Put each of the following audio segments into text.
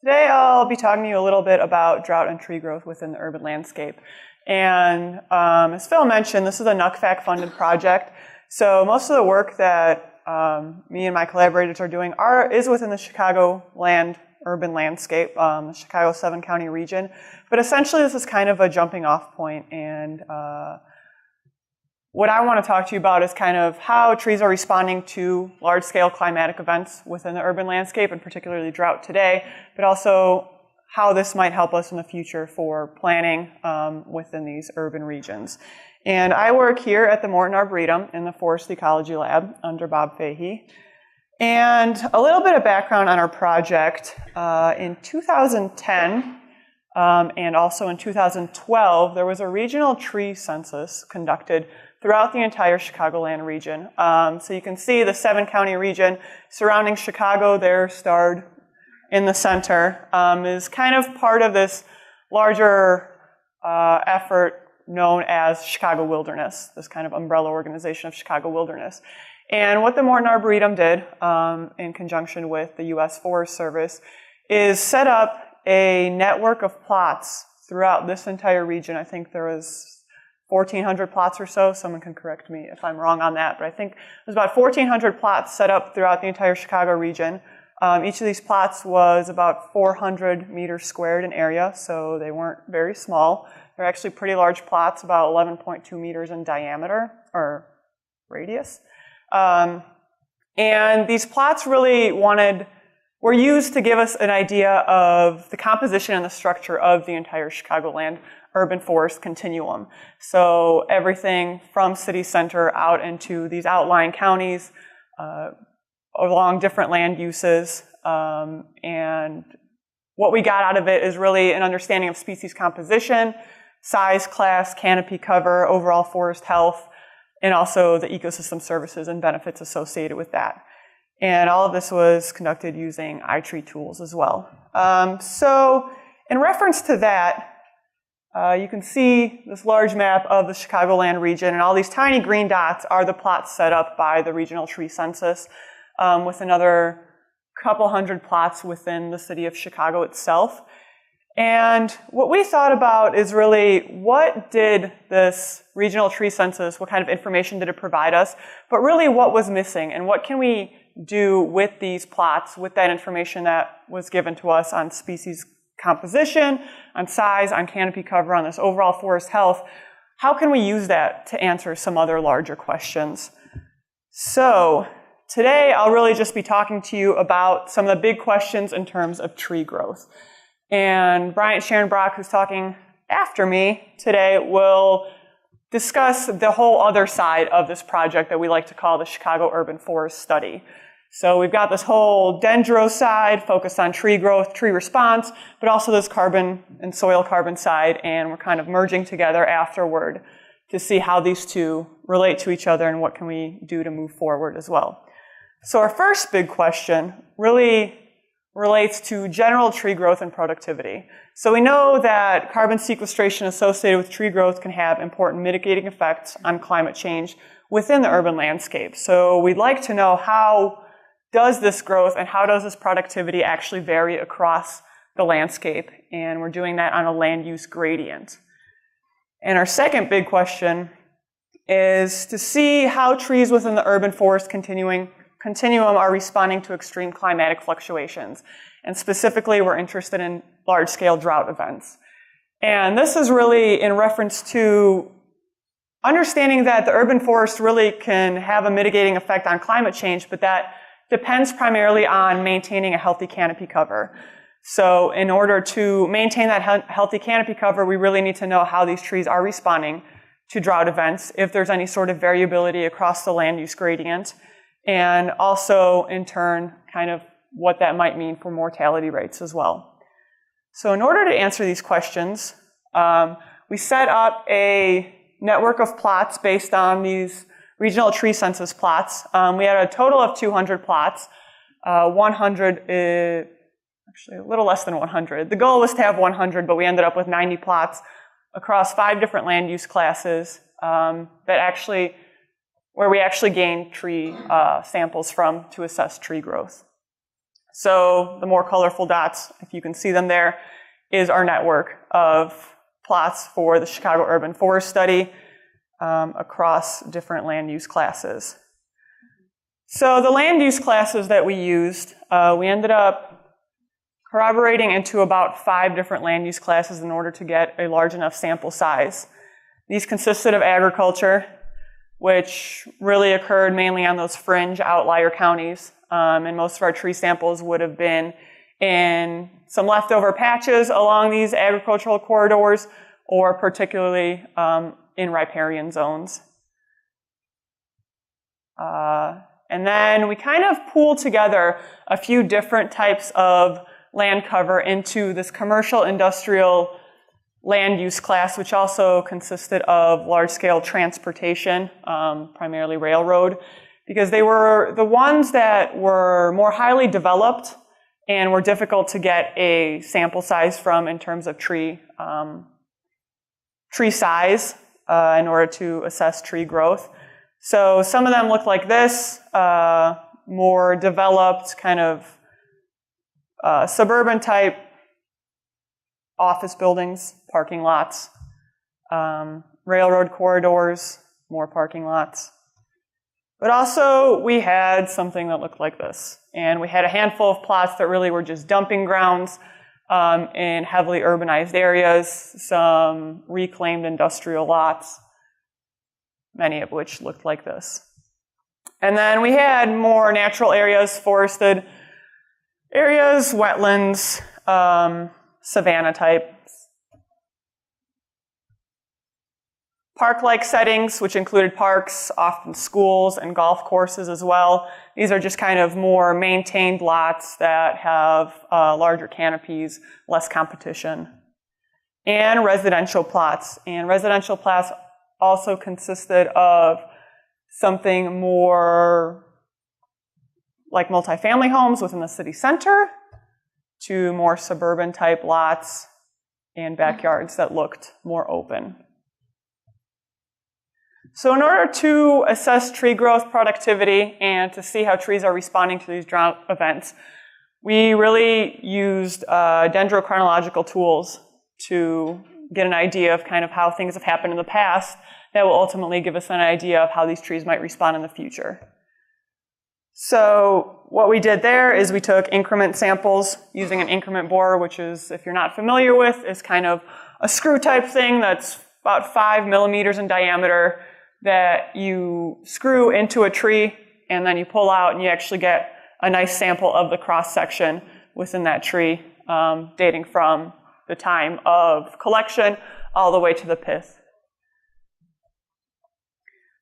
Today I'll be talking to you a little bit about drought and tree growth within the urban landscape. And as Phil mentioned, this is a NUCFAC funded project. So most of the work that me and my collaborators are doing is within the Chicago urban landscape, the Chicago 7-county region. But essentially this is kind of a jumping off point, and what I want to talk to you about is kind of how trees are responding to large-scale climatic events within the urban landscape, and particularly drought today, but also how this might help us in the future for planning within these urban regions. And I work here at the Morton Arboretum in the Forest Ecology Lab under Bob Fahey. And a little bit of background on our project. In 2010 and also in 2012, there was a regional tree census conducted throughout the entire Chicagoland region. So you can see the 7-county region surrounding Chicago there, starred in the center, is kind of part of this larger effort known as Chicago Wilderness, this kind of umbrella organization of Chicago Wilderness. And what the Morton Arboretum did, in conjunction with the U.S. Forest Service, is set up a network of plots throughout this entire region. I think there was 1,400 plots or so. Someone can correct me if I'm wrong on that, but I think there's about 1,400 plots set up throughout the entire Chicago region. Each of these plots was about 400 meters squared in area, so they weren't very small. They're actually pretty large plots, about 11.2 meters in diameter, or radius. And these plots really were used to give us an idea of the composition and the structure of the entire Chicagoland urban forest continuum. So everything from city center out into these outlying counties, along different land uses. And what we got out of it is really an understanding of species composition, size, class, canopy cover, overall forest health, and also the ecosystem services and benefits associated with that. And all of this was conducted using iTree tools as well. So in reference to that, you can see this large map of the Chicagoland region, and all these tiny green dots are the plots set up by the regional tree census, with another couple hundred plots within the city of Chicago itself. And what we thought about is really, what did this regional tree census, what kind of information did it provide us, but really what was missing, and what can we do with these plots, with that information that was given to us on species composition, on size, on canopy cover, on this overall forest health. How can we use that to answer some other larger questions? So today I'll really just be talking to you about some of the big questions in terms of tree growth. And Bryant Sharon Brock, who's talking after me today, will discuss the whole other side of this project that we like to call the Chicago Urban Forest Study. So we've got this whole dendro side focused on tree growth, tree response, but also this carbon and soil carbon side, and we're kind of merging together afterward to see how these two relate to each other and what can we do to move forward as well. So our first big question really relates to general tree growth and productivity. So we know that carbon sequestration associated with tree growth can have important mitigating effects on climate change within the urban landscape. So we'd like to know, how does this growth and how does this productivity actually vary across the landscape? And we're doing that on a land use gradient. And our second big question is to see how trees within the urban forest continuum are responding to extreme climatic fluctuations. And specifically, we're interested in large-scale drought events. And this is really in reference to understanding that the urban forest really can have a mitigating effect on climate change, but that depends primarily on maintaining a healthy canopy cover. So in order to maintain that healthy canopy cover, we really need to know how these trees are responding to drought events, if there's any sort of variability across the land use gradient, and also in turn kind of what that might mean for mortality rates as well. So in order to answer these questions, we set up a network of plots based on these regional tree census plots. We had a total of 200 plots. 100 is actually a little less than 100. The goal was to have 100, but we ended up with 90 plots across 5 different land use classes where we actually gained tree samples from to assess tree growth. So the more colorful dots, if you can see them there, is our network of plots for the Chicago Urban Forest Study across different land use classes. So the land use classes that we used, we ended up corroborating into about 5 different land use classes in order to get a large enough sample size. These consisted of agriculture, which really occurred mainly on those fringe outlier counties, and most of our tree samples would have been in some leftover patches along these agricultural corridors, or particularly in riparian zones. And then we kind of pooled together a few different types of land cover into this commercial industrial land use class, which also consisted of large-scale transportation, primarily railroad, because they were the ones that were more highly developed and were difficult to get a sample size from in terms of tree size in order to assess tree growth. So some of them look like this, more developed kind of suburban type office buildings, parking lots, railroad corridors, more parking lots. But also we had something that looked like this. And we had a handful of plots that really were just dumping grounds in heavily urbanized areas, some reclaimed industrial lots, many of which looked like this. And then we had more natural areas, forested areas, wetlands, savanna types. Park-like settings, which included parks, often schools, and golf courses as well. These are just kind of more maintained lots that have larger canopies, less competition. And residential plots. And residential plots also consisted of something more like multifamily homes within the city center to more suburban type lots and backyards that looked more open. So in order to assess tree growth productivity and to see how trees are responding to these drought events, we really used dendrochronological tools to get an idea of kind of how things have happened in the past that will ultimately give us an idea of how these trees might respond in the future. So what we did there is we took increment samples using an increment borer, which is, if you're not familiar with, is kind of a screw type thing that's about 5 millimeters in diameter that you screw into a tree and then you pull out and you actually get a nice sample of the cross section within that tree, dating from the time of collection all the way to the pith.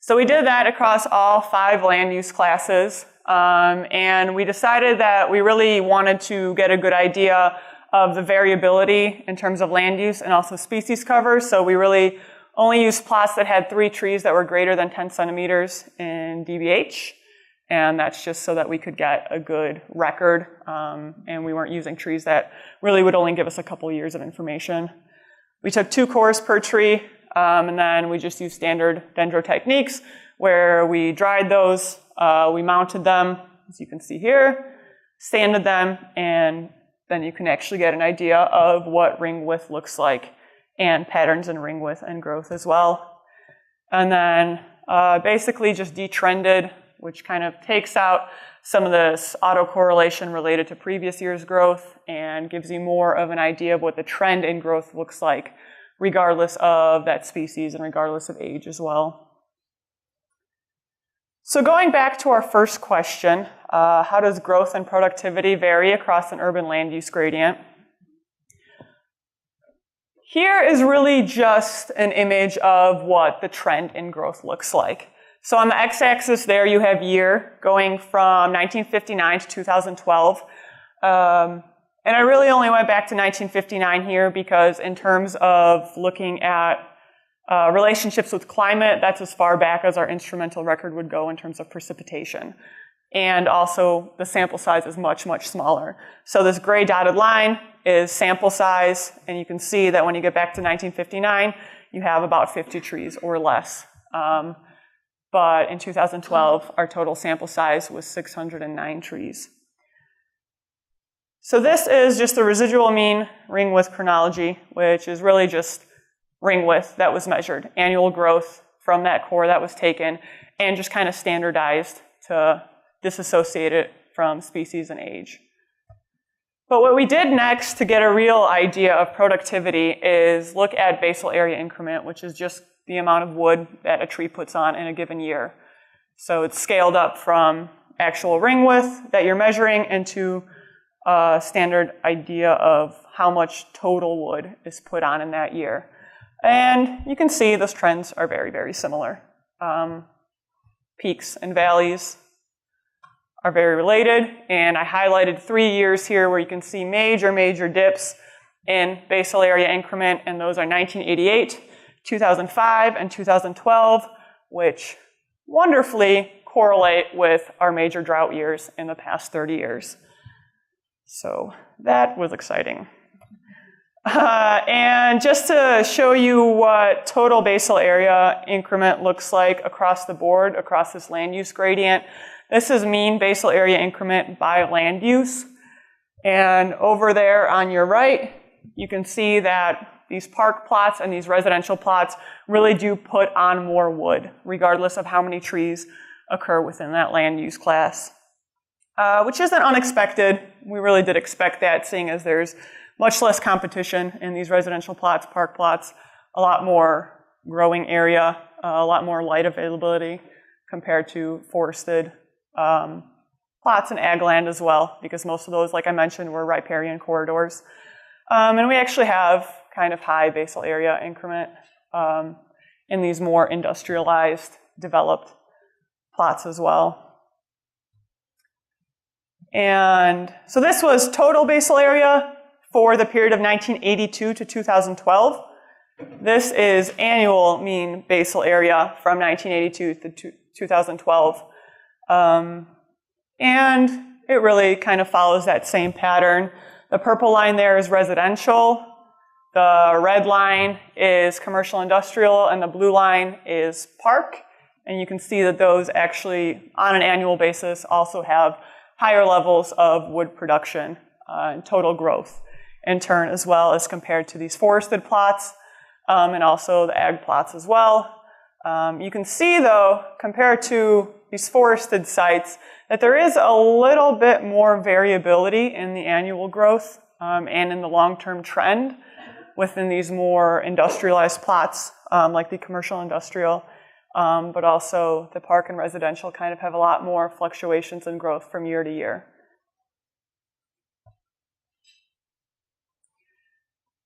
So we did that across all 5 land use classes, and we decided that we really wanted to get a good idea of the variability in terms of land use and also species cover. So we really only used plots that had 3 trees that were greater than 10 centimeters in dBH, and that's just so that we could get a good record, and we weren't using trees that really would only give us a couple years of information. We took 2 cores per tree, and then we just used standard dendro techniques where we dried those, we mounted them, as you can see here, sanded them, and then you can actually get an idea of what ring width looks like and patterns in ring width and growth as well. And then basically just detrended, which kind of takes out some of this autocorrelation related to previous year's growth and gives you more of an idea of what the trend in growth looks like, regardless of that species and regardless of age as well. So going back to our first question, how does growth and productivity vary across an urban land use gradient? Here is really just an image of what the trend in growth looks like. So on the x-axis there you have year going from 1959 to 2012. And I really only went back to 1959 here because in terms of looking at relationships with climate, that's as far back as our instrumental record would go in terms of precipitation. And also the sample size is much, much smaller. So this gray dotted line is sample size, and you can see that when you get back to 1959, you have about 50 trees or less. But in 2012, our total sample size was 609 trees. So this is just the residual mean ring width chronology, which is really just ring width that was measured, annual growth from that core that was taken, and just kind of standardized to disassociate it from species and age. But what we did next to get a real idea of productivity is look at basal area increment, which is just the amount of wood that a tree puts on in a given year. So it's scaled up from actual ring width that you're measuring into a standard idea of how much total wood is put on in that year. And you can see those trends are very, very similar. Peaks and valleys are very related, and I highlighted 3 years here where you can see major dips in basal area increment, and those are 1988, 2005, and 2012, which wonderfully correlate with our major drought years in the past 30 years. So that was exciting. And just to show you what total basal area increment looks like across the board, across this land use gradient, this is mean basal area increment by land use. And over there on your right, you can see that these park plots and these residential plots really do put on more wood, regardless of how many trees occur within that land use class, which isn't unexpected. We really did expect that, seeing as there's much less competition in these residential plots, park plots, a lot more growing area, a lot more light availability compared to forested plots and ag land as well, because most of those, like I mentioned, were riparian corridors. And we actually have kind of high basal area increment in these more industrialized, developed plots as well. And so this was total basal area for the period of 1982 to 2012. This is annual mean basal area from 1982 to 2012. And it really kind of follows that same pattern. The purple line there is residential, the red line is commercial industrial, and the blue line is park. And you can see that those actually, on an annual basis, also have higher levels of wood production and total growth in turn, as well as compared to these forested plots and also the ag plots as well. You can see, though, compared to these forested sites, that there is a little bit more variability in the annual growth and in the long-term trend within these more industrialized plots, like the commercial industrial, but also the park and residential kind of have a lot more fluctuations in growth from year to year.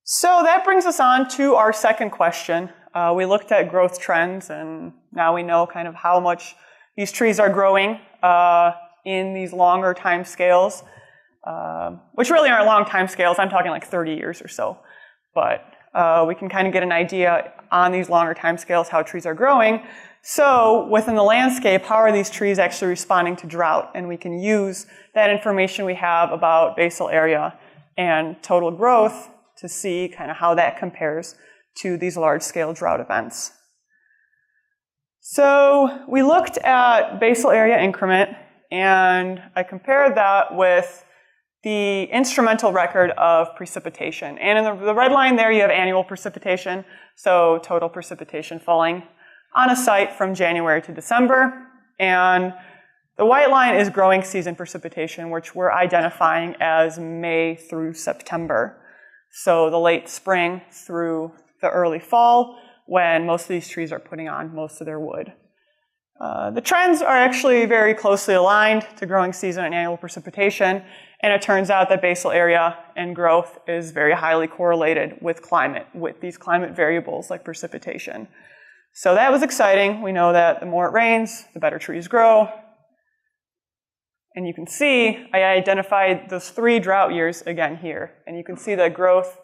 So that brings us on to our second question. We looked at growth trends, and now we know kind of how much these trees are growing in these longer time scales, which really aren't long time scales. I'm talking like 30 years or so. But we can kind of get an idea on these longer time scales how trees are growing. So within the landscape, how are these trees actually responding to drought? And we can use that information we have about basal area and total growth to see kind of how that compares to these large-scale drought events. So we looked at basal area increment, and I compared that with the instrumental record of precipitation. And in the red line there, you have annual precipitation, so total precipitation falling on a site from January to December. And the white line is growing season precipitation, which we're identifying as May through September. So the late spring through the early fall, when most of these trees are putting on most of their wood. The trends are actually very closely aligned to growing season and annual precipitation, and it turns out that basal area and growth is very highly correlated with climate, with these climate variables like precipitation. So that was exciting. We know that the more it rains, the better trees grow. And you can see I identified those 3 drought years again here, and you can see that growth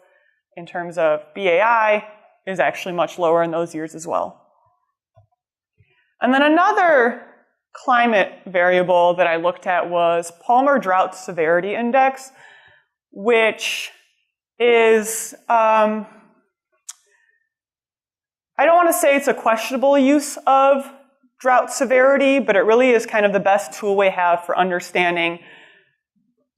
in terms of BAI is actually much lower in those years as well. And then another climate variable that I looked at was Palmer Drought Severity Index, which is, I don't want to say it's a questionable use of drought severity, but it really is kind of the best tool we have for understanding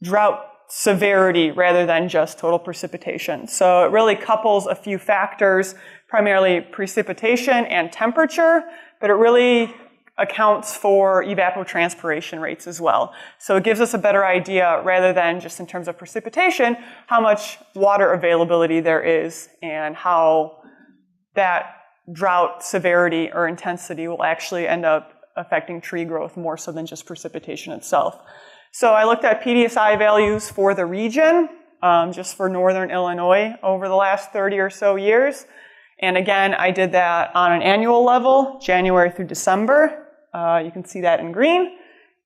drought severity rather than just total precipitation. So it really couples a few factors, primarily precipitation and temperature, but it really accounts for evapotranspiration rates as well. So it gives us a better idea, rather than just in terms of precipitation, how much water availability there is and how that drought severity or intensity will actually end up affecting tree growth more so than just precipitation itself. So I looked at PDSI values for the region, just for northern Illinois over the last 30 or so years. And again, I did that on an annual level, January through December. You can see that in green.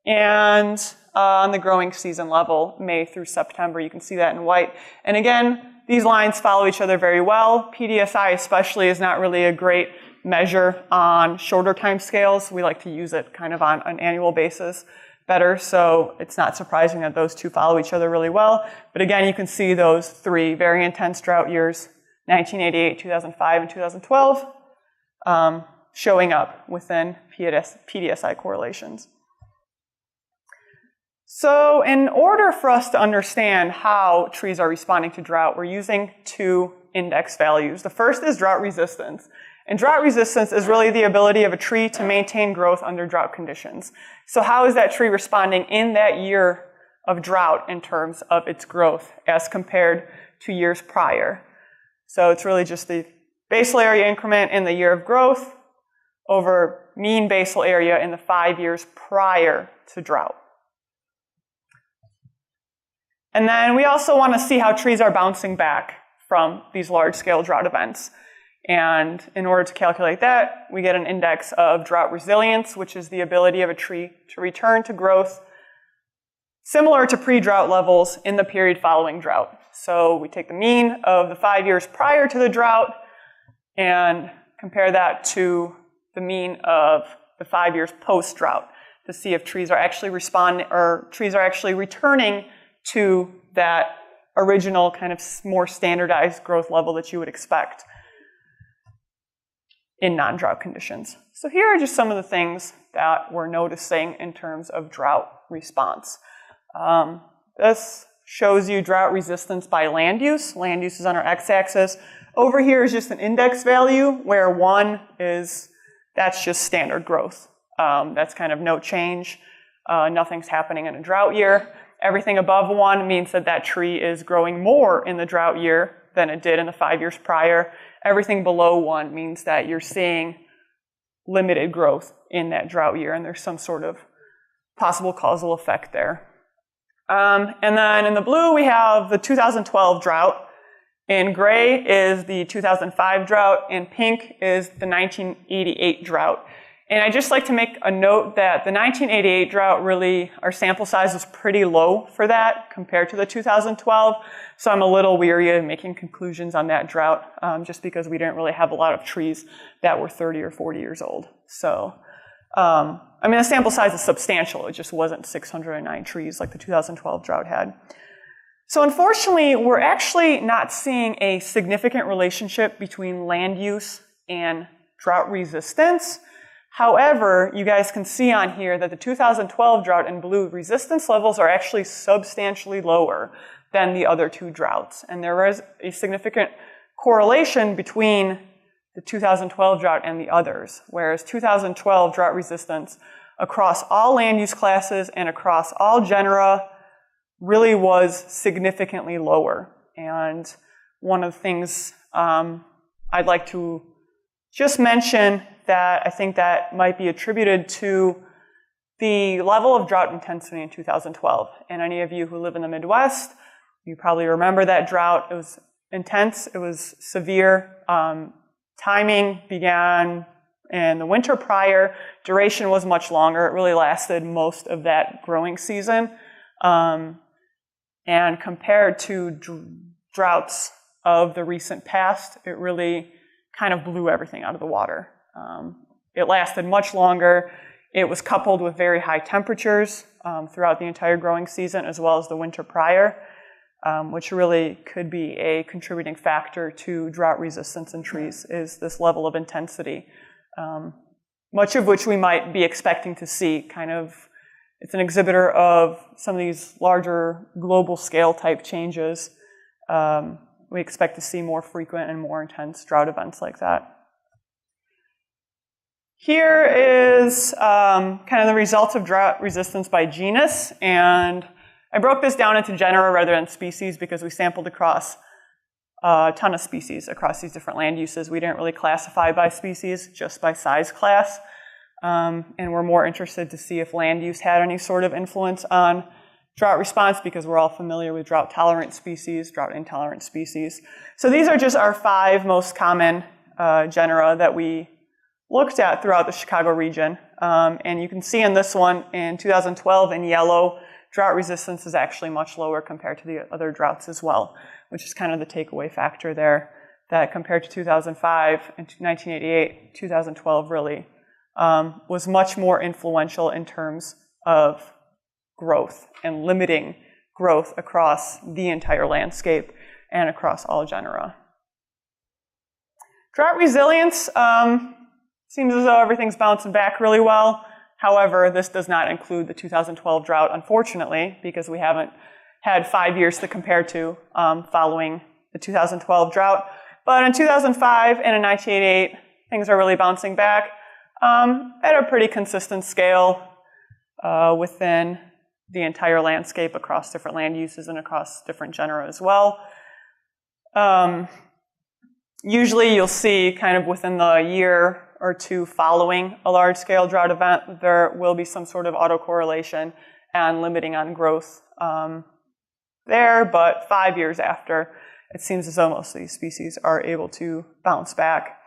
And on the growing season level, May through September, you can see that in white. And again, these lines follow each other very well. PDSI especially is not really a great measure on shorter time scales. We like to use it kind of on an annual basis better, so it's not surprising that those two follow each other really well. But again, you can see those three very intense drought years, 1988, 2005, and 2012, showing up within PDSI correlations. So in order for us to understand how trees are responding to drought, we're using two index values. The first is drought resistance. And drought resistance is really the ability of a tree to maintain growth under drought conditions. So how is that tree responding in that year of drought in terms of its growth as compared to years prior? So it's really just the basal area increment in the year of growth over mean basal area in the 5 years prior to drought. And then we also want to see how trees are bouncing back from these large-scale drought events. And in order to calculate that, we get an index of drought resilience, which is the ability of a tree to return to growth similar to pre-drought levels in the period following drought. So we take the mean of the 5 years prior to the drought and compare that to the mean of the 5 years post-drought to see if trees are actually responding or trees are actually returning to that original kind of more standardized growth level that you would expect in non-drought conditions. So here are just some of the things that we're noticing in terms of drought response. This shows you drought resistance by land use. Land use is on our x-axis. Over here is just an index value where 1 is, that's just standard growth. That's kind of no change. Nothing's happening in a drought year. Everything above 1 means that that tree is growing more in the drought year than it did in the 5 years prior. Everything below 1 means that you're seeing limited growth in that drought year, and there's some sort of possible causal effect there. And then in the blue, we have the 2012 drought. In gray is the 2005 drought. In pink is the 1988 drought. And I just like to make a note that the 1988 drought really, our sample size was pretty low for that compared to the 2012. So I'm a little weary of making conclusions on that drought just because we didn't really have a lot of trees that were 30 or 40 years old. So, I mean, the sample size is substantial. It just wasn't 609 trees like the 2012 drought had. So unfortunately, we're actually not seeing a significant relationship between land use and drought resistance. However, you guys can see on here that the 2012 drought in blue resistance levels are actually substantially lower than the other two droughts. And there is a significant correlation between the 2012 drought and the others, whereas 2012 drought resistance across all land use classes and across all genera really was significantly lower. And one of the things I'd like to just mention that I think that might be attributed to the level of drought intensity in 2012. And any of you who live in the Midwest, you probably remember that drought. It was intense, it was severe. Timing began in the winter prior. Duration was much longer. It really lasted most of that growing season. And compared to droughts of the recent past, it really kind of blew everything out of the water. It lasted much longer. It was coupled with very high temperatures throughout the entire growing season, as well as the winter prior, which really could be a contributing factor to drought resistance in trees, is this level of intensity, much of which we might be expecting to see kind of it's an exhibitor of some of these larger global scale type changes. We expect to see more frequent and more intense drought events like that. Here is kind of the results of drought resistance by genus, and I broke this down into genera rather than species because we sampled across a ton of species across these different land uses. We didn't really classify by species, just by size class, and we're more interested to see if land use had any sort of influence on drought response because we're all familiar with drought-tolerant species, drought-intolerant species. So these are just our 5 most common genera that we looked at throughout the Chicago region. And you can see in this one, in 2012 in yellow, drought resistance is actually much lower compared to the other droughts as well, which is kind of the takeaway factor there, that compared to 2005 and 1988, 2012 really was much more influential in terms of growth and limiting growth across the entire landscape and across all genera. Drought resilience seems as though everything's bouncing back really well. However, this does not include the 2012 drought, unfortunately, because we haven't had 5 years to compare to following the 2012 drought. But in 2005 and in 1988, things are really bouncing back at a pretty consistent scale within the entire landscape across different land uses and across different genera as well. Usually you'll see kind of within the year or 2 following a large-scale drought event, there will be some sort of autocorrelation and limiting on growth there, but 5 years after, it seems as though most of these species are able to bounce back.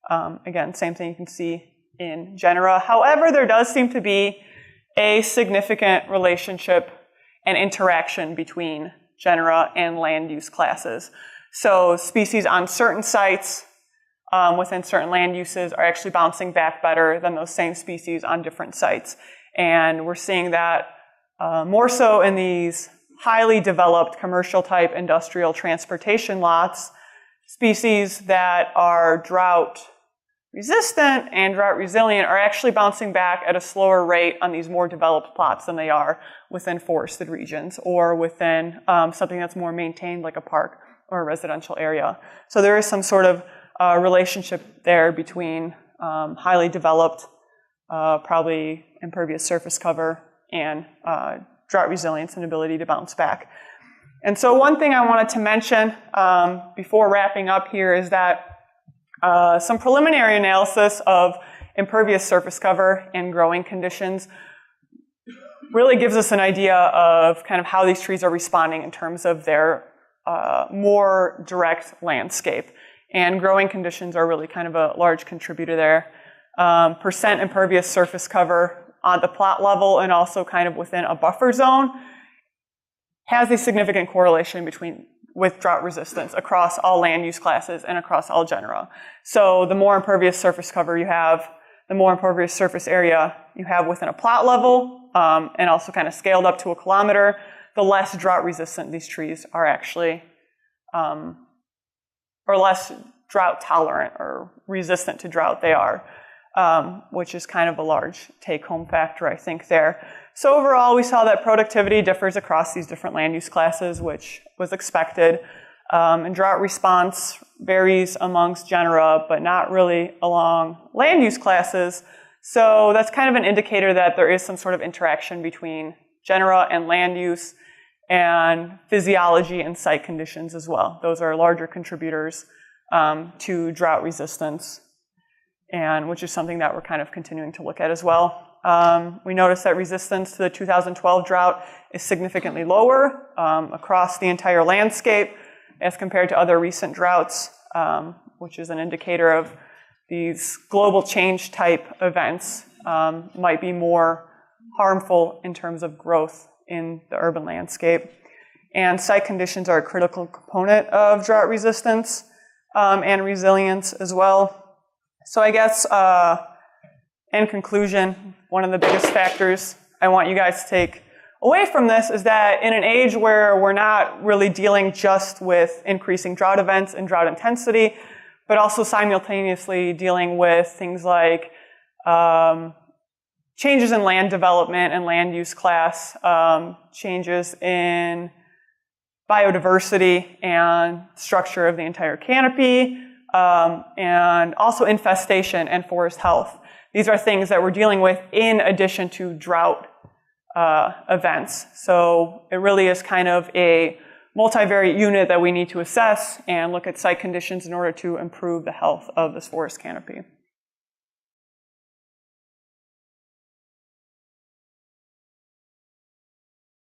Again, same thing you can see in genera. However, there does seem to be a significant relationship and interaction between genera and land use classes. So species on certain sites within certain land uses are actually bouncing back better than those same species on different sites. And we're seeing that more so in these highly developed commercial type industrial transportation lots. Species that are drought resistant and drought resilient are actually bouncing back at a slower rate on these more developed plots than they are within forested regions or within something that's more maintained like a park or a residential area. So there is some sort of relationship there between highly developed, probably impervious surface cover and drought resilience and ability to bounce back. And so one thing I wanted to mention before wrapping up here is that some preliminary analysis of impervious surface cover and growing conditions really gives us an idea of kind of how these trees are responding in terms of their more direct landscape. And growing conditions are really kind of a large contributor there. Percent impervious surface cover on the plot level and also kind of within a buffer zone has a significant correlation with drought resistance across all land use classes and across all genera. So the more impervious surface cover you have, the more impervious surface area you have within a plot level, and also kind of scaled up to a kilometer, the less drought resistant these trees are actually, or less drought tolerant or resistant to drought they are, which is kind of a large take-home factor, I think, there. So overall, we saw that productivity differs across these different land use classes, which was expected. And drought response varies amongst genera, but not really along land use classes. So that's kind of an indicator that there is some sort of interaction between genera and land use and physiology and site conditions as well. Those are larger contributors to drought resistance, and which is something that we're kind of continuing to look at as well. We noticed that resistance to the 2012 drought is significantly lower across the entire landscape as compared to other recent droughts, which is an indicator of these global change type events might be more harmful in terms of growth in the urban landscape. And site conditions are a critical component of drought resistance and resilience as well. So I guess in conclusion, one of the biggest factors I want you guys to take away from this is that in an age where we're not really dealing just with increasing drought events and drought intensity, but also simultaneously dealing with things like changes in land development and land use class, changes in biodiversity and structure of the entire canopy, and also infestation and forest health. These are things that we're dealing with in addition to drought events. So it really is kind of a multivariate unit that we need to assess and look at site conditions in order to improve the health of this forest canopy.